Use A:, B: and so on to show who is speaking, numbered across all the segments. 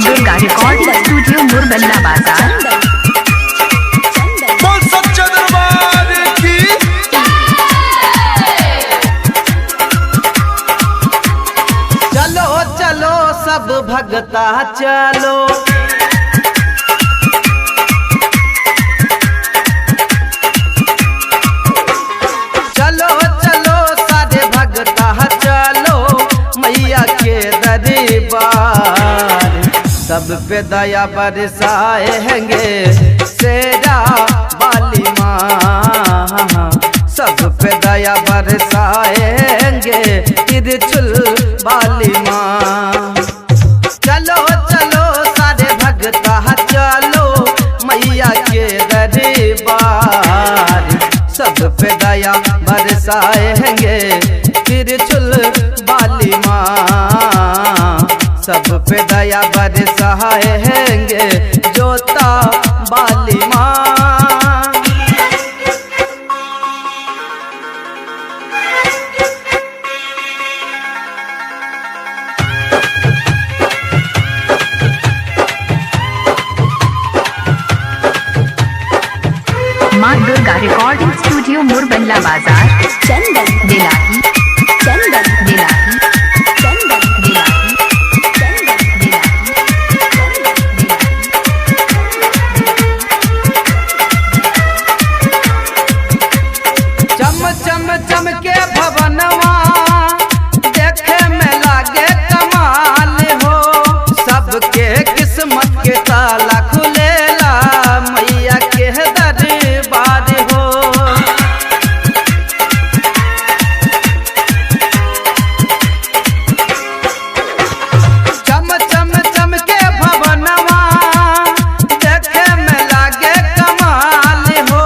A: Durga recording studio मुरबल्ला बाजार।
B: बोल सच्चा दरबार की।
C: चलो चलो सब भगता चलो, चलो चलो सारे भगता चलो मैया के दरबार। सब पे दया बरसाएंगे शेरा वाली माँ, सब पे दया बरसाएंगे तिरछुल वाली माँ। चलो चलो सारे भगता चलो मैया के दरबार। सब पे दया बरसाएंगे तिरछुल वाली माँ, सब पे दया बरसाएंगे जोता वाली माँ।
A: माँ दुर्गा रिकॉर्डिंग स्टूडियो मुरबल्ला बाजार। चंदन दिलाही, चंदन दिलाही, चंदन दिलाही, चंदन दिलाही।
C: चम चम चम के भवनवा देखे में लागे कमाल हो, सबके किस्मत के ताला खुलेला मैया के दरबार हो। चम चम चम के भवनवा देखे में लागे कमाल हो,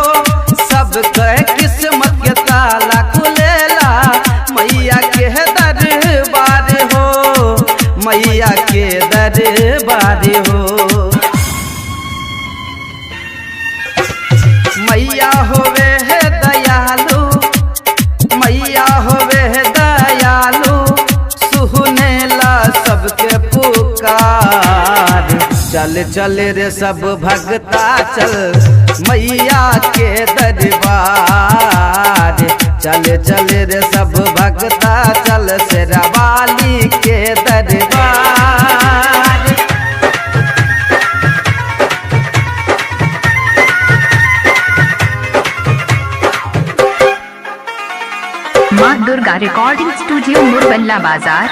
C: सबके किस्मत के ताला खुलेला मैया के दरबार हो, मैया के दरबार हो। मैया होवे है दयालु, मैया होवे है दयालु, सुनेला सबके पुकार। चल चल रे सब भगता चल मैया के दरबार। चल चल रे सब भगता चल शेरावाली के दरबार।
A: माँ दुर्गा रिकॉर्डिंग स्टूडियो मुरबल्ला बाजार।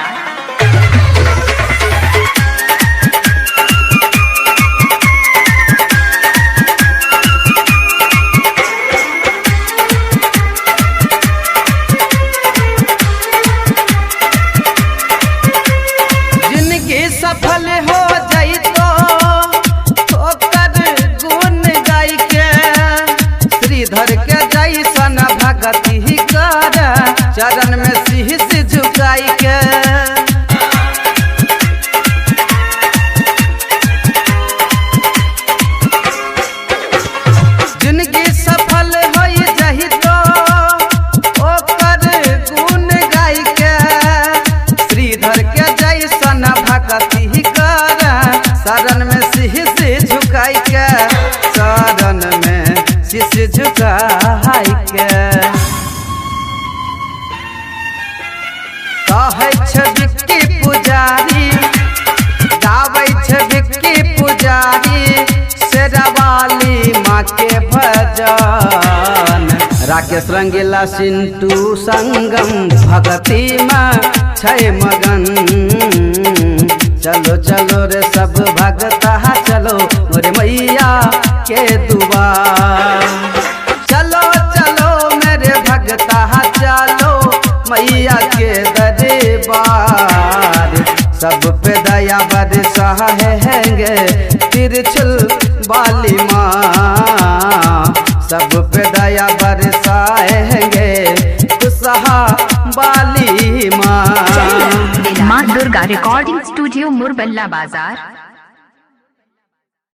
C: जिंदगी सफल हो जाई तो ओकर गुण गाई के, श्रीधर के जैसन भगति कर चरण में शीश झुकाई के। जिंदगी सफल हो जाई तो ओकर गुण गाई के, श्रीधर के जैसन भगति कर शरण में शीश झुकाई के, शरण में शीश झुकाई के। कहै छै बिक्की पुजारी, गाबै छै बिक्की पुजारी, शेरावाली माँ के भजन। राकेश रंगीला सिंटू संगम भगती में छै मगन। चलो चलो रे सब भगता चलो मोरे मैया के दुआर। चलो चलो मेरे भगता चलो मैया के दरबार। सब पे दया बरसाएंगे तिरछुल वाली माँ, सब पे दया बरसाएंगे कुशहा वाली माँ।
A: माँ दुर्गा रिकॉर्डिंग स्टूडियो मुरबल्ला बाजार।